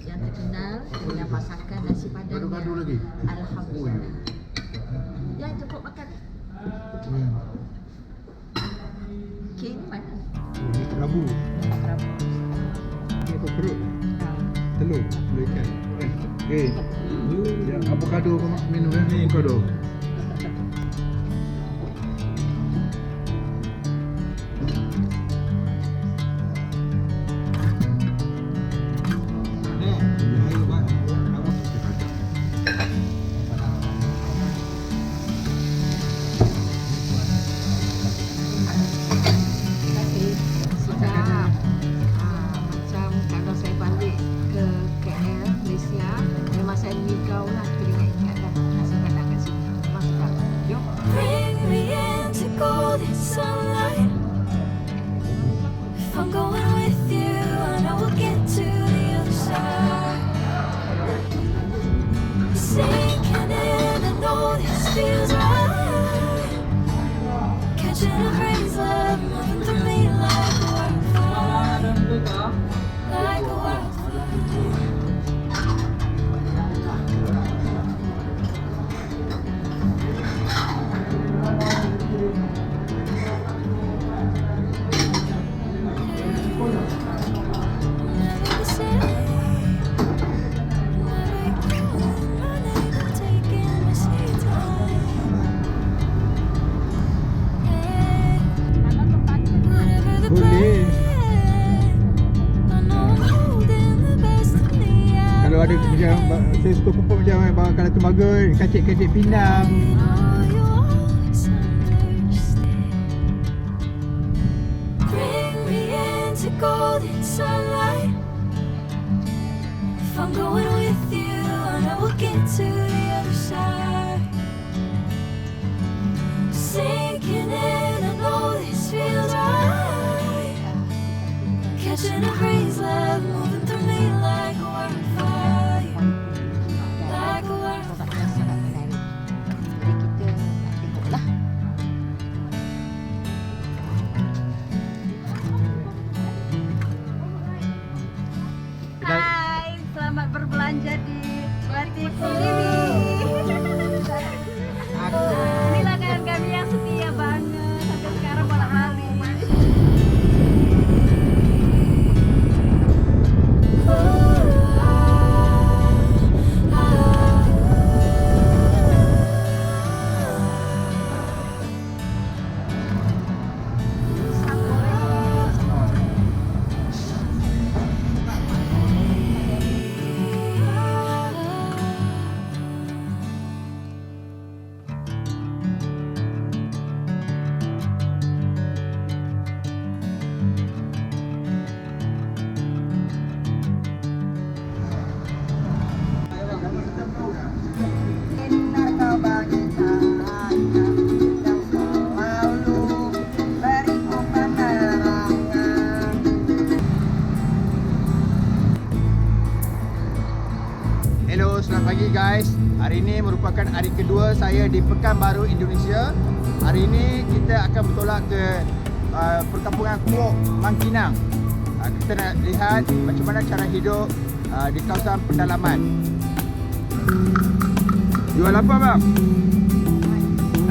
Yang terkenal dengan masakan nasi padang. Gado-gado lagi? Alhamdulillah. Ya, cukup makan. King mana? Ini kerabu. Kerabu. Ini apa perut? Telur ikan. Okay. Yang avocado kau minum ni avocado. Kalau ada macam saya suka pupuk macam kalau tembaga kacik-kacik pindang. Golden sunlight. If I'm going with you, I know we'll get to the other side. Sinking in, I know this feels right. Catching a breeze, love moving through me like a wildfire, like a wildfire. Jadi kita nak tengoklah. Hai, selamat berbelanja di Batik Liwi. Inilah kawan kami yang setia banget sampai sekarang bolak-balik. Hello, selamat pagi guys. Hari ini merupakan hari kedua saya di Pekanbaru, Indonesia. Hari ini kita akan bertolak ke perkampungan Kuok, Mangkinang. Kita nak lihat macam mana cara hidup di kawasan pedalaman. Jual apa bang?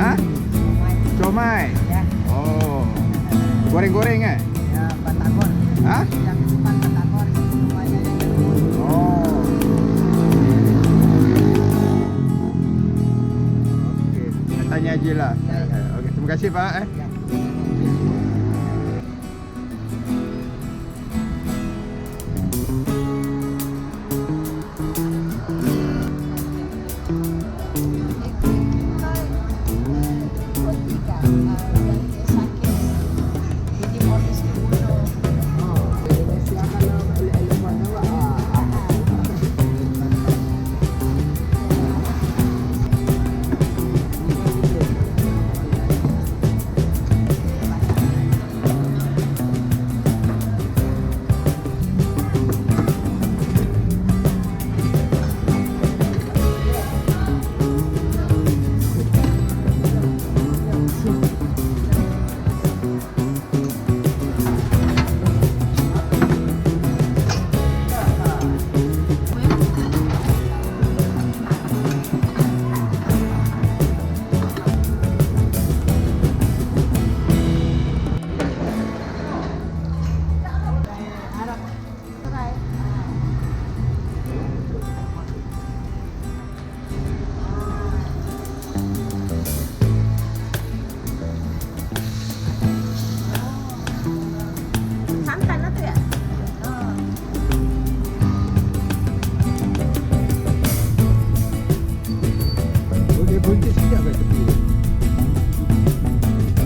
Ha? Comai. Ya. Oh. Goreng-goreng eh? Ya, batagor. Ha? Yang depan batagor, semuanya yang kedua. Oh. Okey, saya tanya je lah. Okey, terima kasih Pak Ya. Sekejap kat tepi.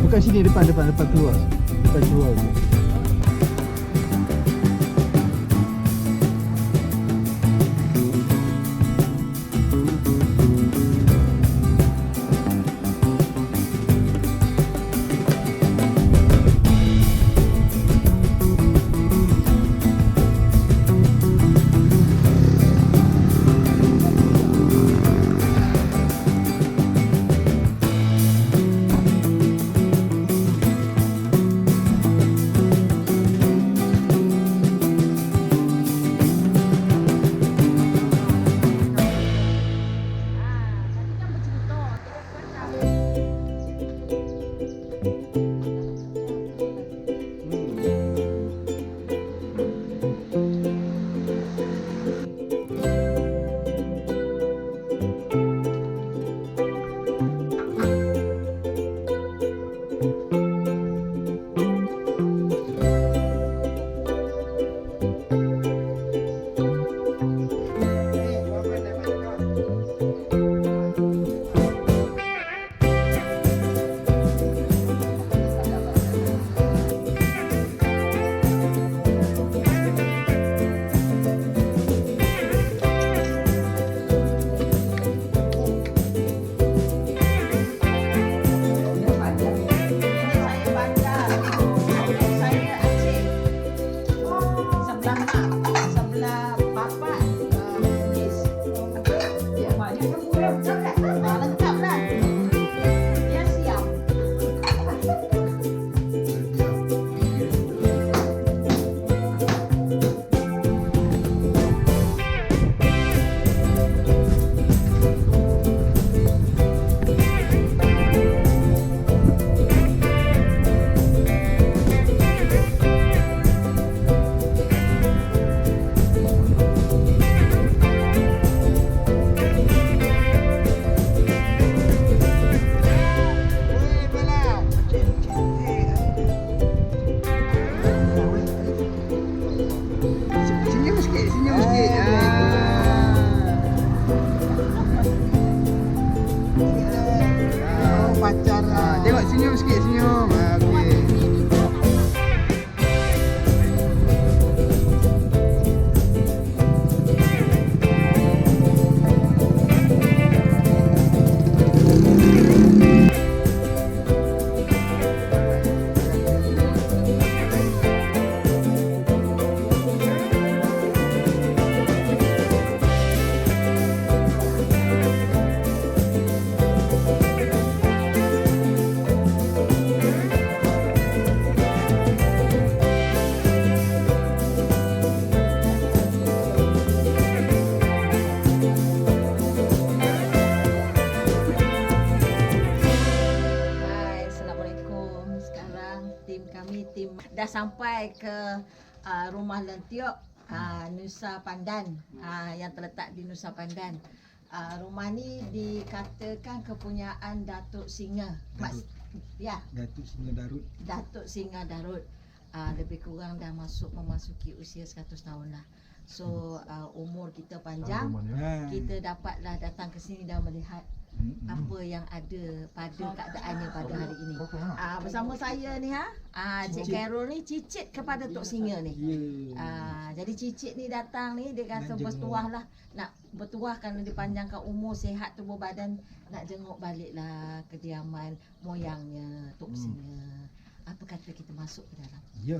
Bukan sini, depan keluar. Depan keluar tu. Tengok senyum sikit, senyum. Okey. Hai, Assalamualaikum. Sekarang kami dah sampai ke rumah Lentiok Nusa Pandan, yang terletak di Nusa Pandan. Rumah ni dikatakan kepunyaan Datuk Singa. Ya, Datuk Singa Darut. Datuk Singa Darut. Lebih kurang dah memasuki usia 100 tahun lah. So umur kita panjang. Kita dapatlah datang ke sini dan melihat apa yang ada pada keadaannya pada hari ini. Bersama saya ni Cik Carol ni cicit kepada Tok Singa ni. Jadi cicit ni datang ni dia kata bertuah lah, nak bertuah kerana dipanjangkan umur, sihat tubuh badan, nak jenguk baliklah kediaman moyangnya Tok Singa. Apa kata kita masuk ke dalam? Ya.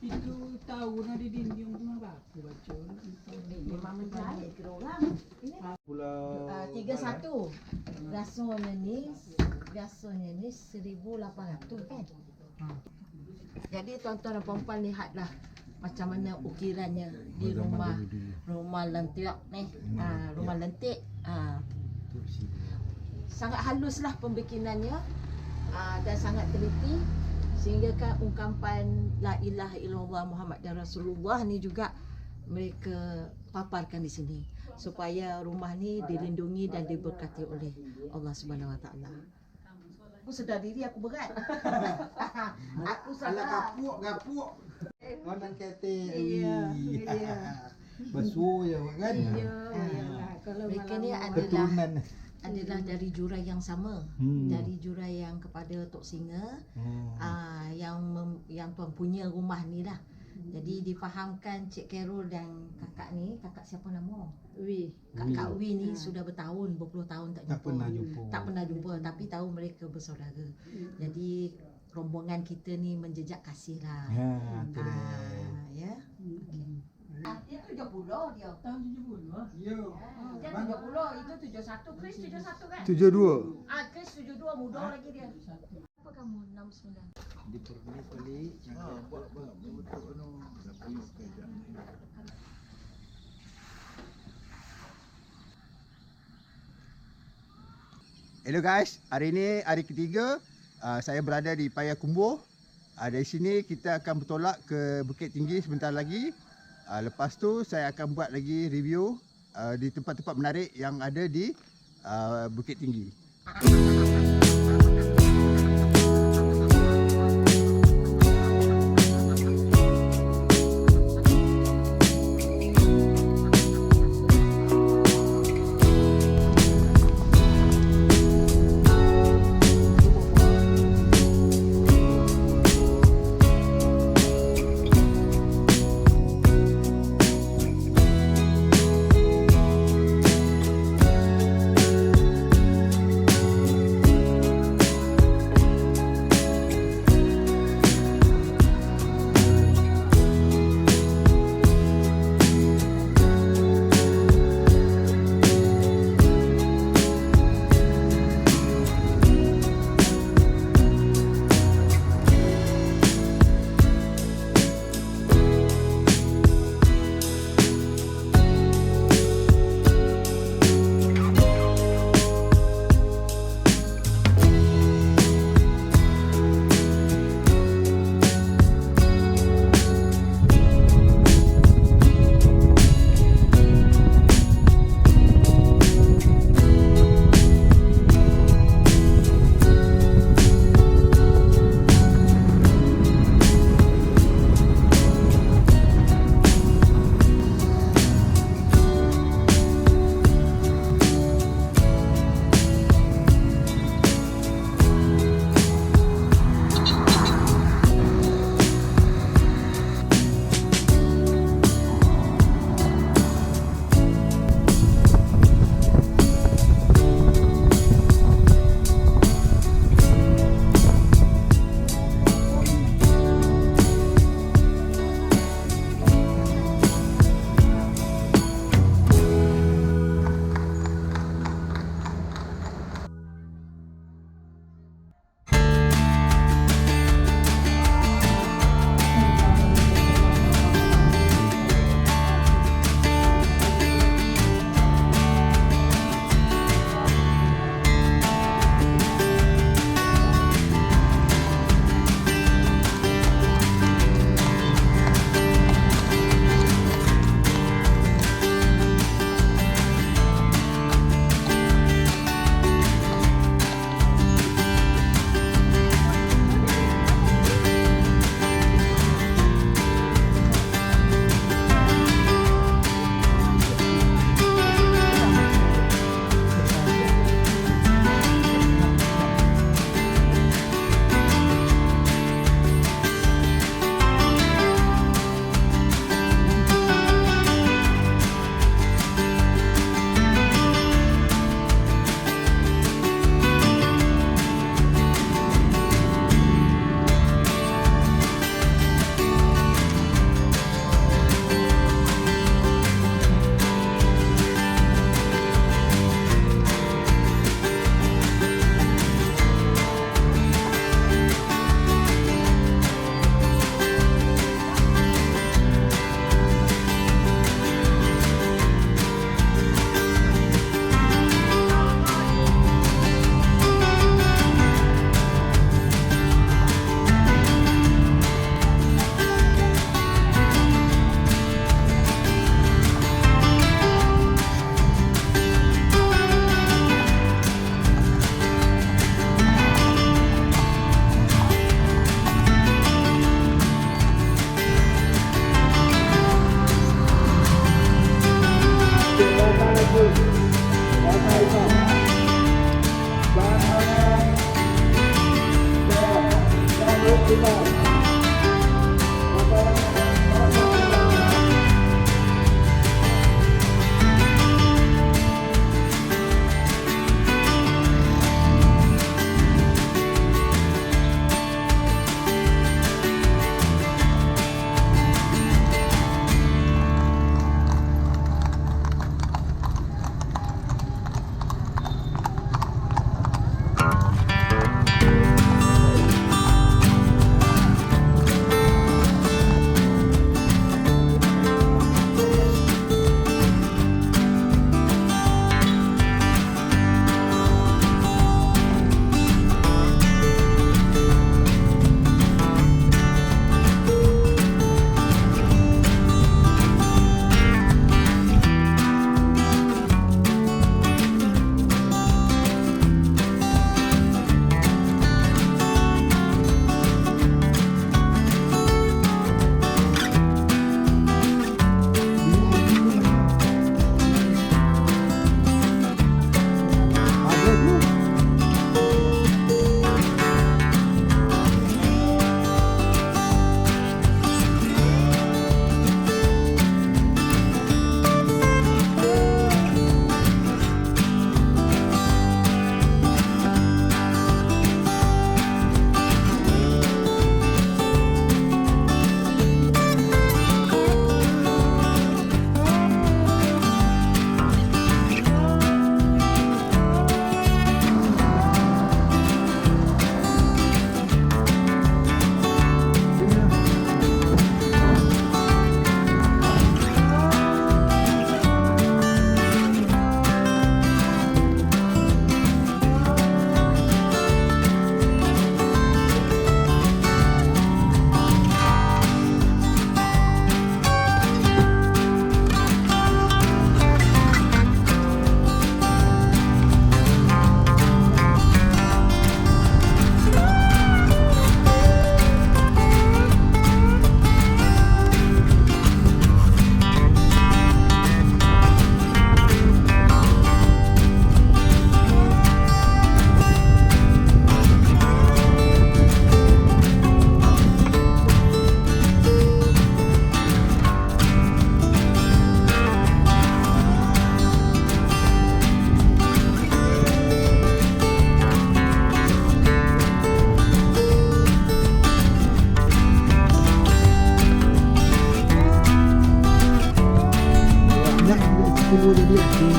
Itu tahu nak di dinding tu apa aku baca. Memang menjahit ke orang. Pulau 31. Biasanya ni 1,800 kan. Jadi tuan-tuan dan puan-puan lihatlah macam mana ukirannya di rumah Lentiok ni. Rumah Lentik. Sangat haluslah pembikinannya dan sangat teliti, sehingga kan ungkapan la ilaha illallah Muhammadar Rasulullah ni juga mereka paparkan di sini supaya rumah ni dilindungi dan diberkati oleh Allah Subhanahu Wa Taala. Aku sedar diri aku berat. Aku sedar. Gapuk. Orang kata. Ya. Bersuah ya kan? Kalau mereka ni adalah keturunan. adalah dari jurai yang sama, dari jurai yang kepada Tok Singa, yang tuan punya rumah ni lah. Jadi difahamkan Cik Carol dan kakak siapa nama? Kak Wi ni sudah berpuluh tahun tak jumpa. Tak pernah jumpa tapi tahu mereka bersaudara. Jadi rombongan kita ni menjejak kasih lah. Ya. Dia 70 dia. Tahun 70. Ya. Dia 70, itu 71. Chris 71 kan? 72. Chris 72, muda lagi dia. Apa kamu 69? Di perni buat betul anu Hello guys, hari ini hari ketiga saya berada di Payakumbuh. Dari sini kita akan bertolak ke Bukit Tinggi sebentar lagi. Lepas tu saya akan buat lagi review di tempat-tempat menarik yang ada di Bukit Tinggi.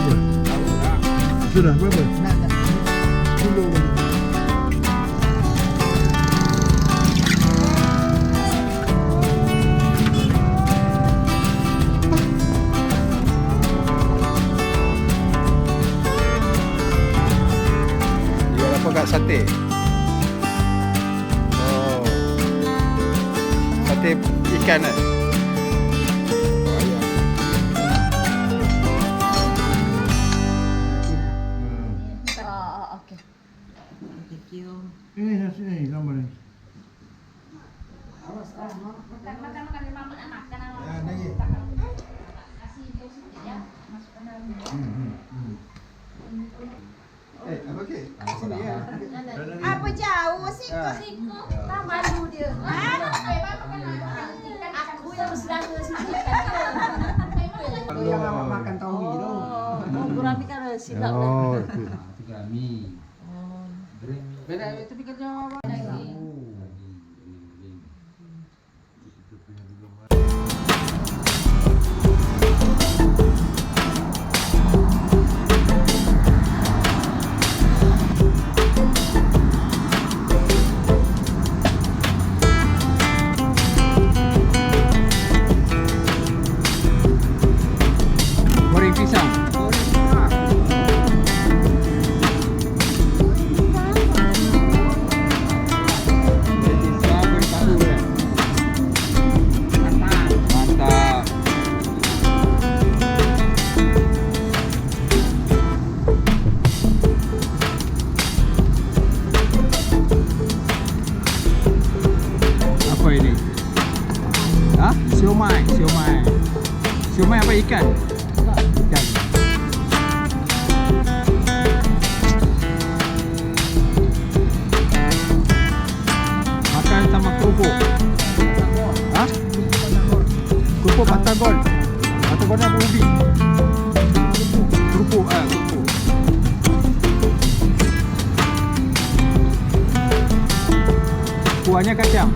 je. Sudah berapa? Nak tak? 10. Jual apa kat sate? Oh. Sate ikan eh? Okey. Thank you. Ini nasi ni gambar ni. Apa ke? Sini ya. Apa jauh siku tak malu dia. Aku yang bersedara sini. Yang awak makan tahu tu. Oh, gurami kan silap dah. Oh, itu. Beda itu pikir jawab. Goreng pisang. Mantap. Apa ini? Hah? Siomay. Siomay apa ikan? Ikan. Makan sama kerupuk. Hah? Kerupuk Patagon. Patagon apa ubi? Kerupuk. Kerupuk. Kuahnya kacang.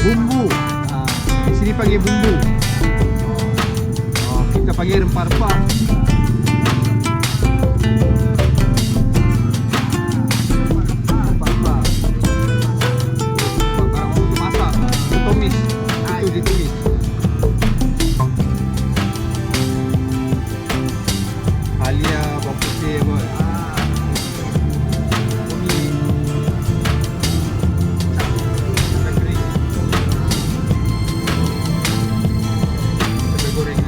Bumbu. Di sini panggil bumbu. Oh, kita panggil rempah-rempah. Rempah-rempah. Barang untuk masak, untuk tumis. Itu ditumis. Halia, bawang putih apa. Kuning. Sampai kering. Sampai goreng.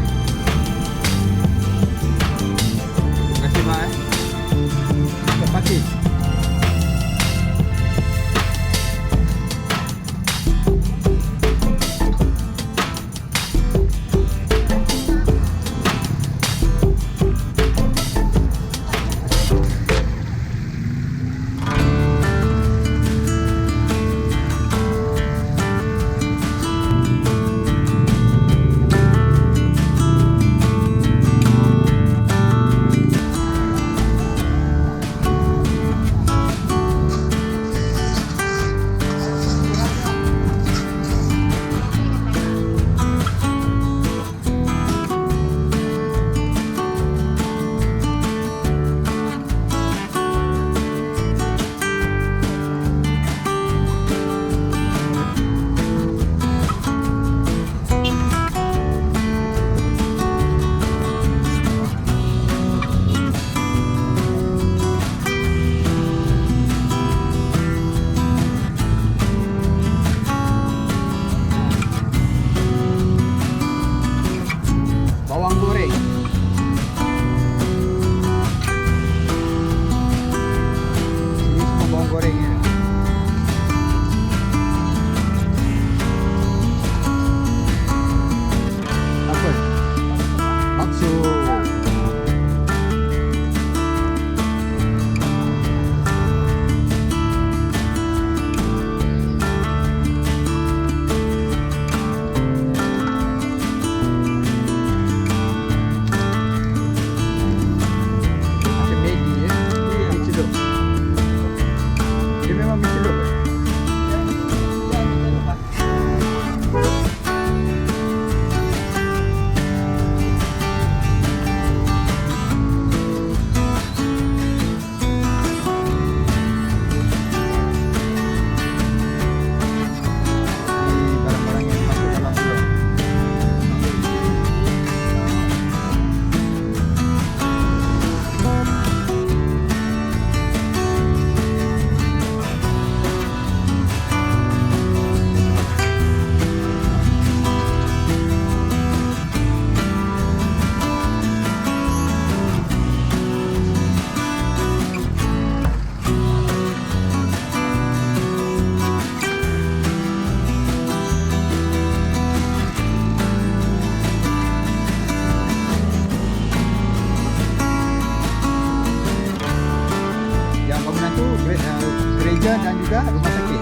gereja dan juga rumah sakit.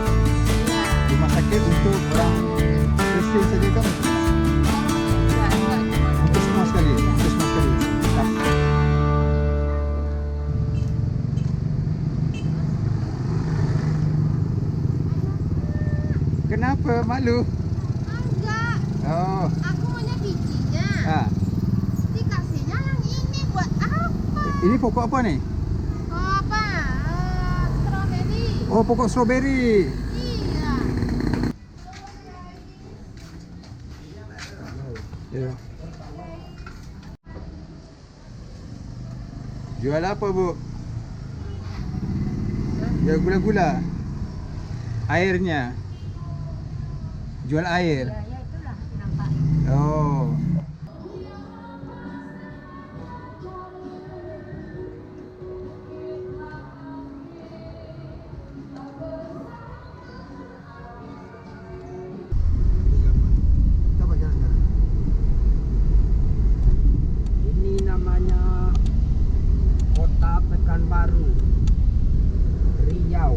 Rumah sakit untuk orang Kristian saja kan? Untuk semua sekali. Untuk semua sekali. Tak. Kenapa malu? Enggak, Oh, aku maunya bijinya. Dikasihnya yang ini buat apa? ini pokok apa nih? Oh, apa? Strawberry. Oh, pokok strawberry. Iya. Ya. Jual apa, Bu? Jual gula-gula. Airnya. Jual air. Ya itulah nampak. Oh. Ini namanya Kota Pekanbaru, Riau.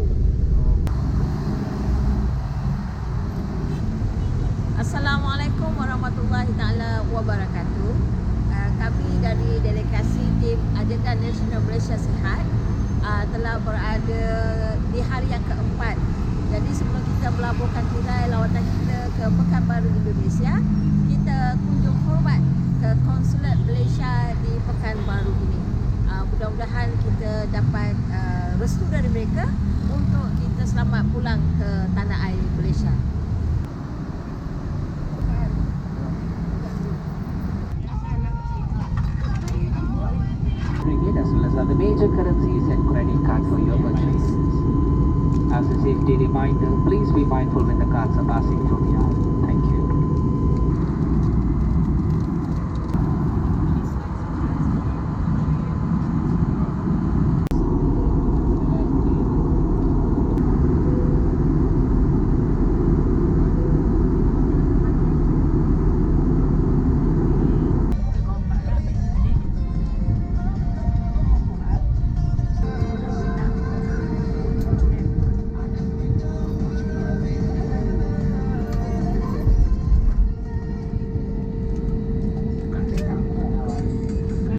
Assalamualaikum warahmatullahi taala wabarakatuh. Kami dari delegasi tim Ajaran Nasional Malaysia Sihat telah berada di hari yang keempat. Jadi sebelum kita melaburkan tirai lawatan kita ke Pekanbaru Indonesia, kita kunjung hormat ke Konsulat Malaysia di Pekanbaru ini. Mudah-mudahan kita dapat restu dari mereka untuk kita selamat pulang ke tanah air Malaysia. Ringgit as well as other major currencies and credit card for your purchases. As a safety reminder, please be mindful when the cards are passing through the aisle.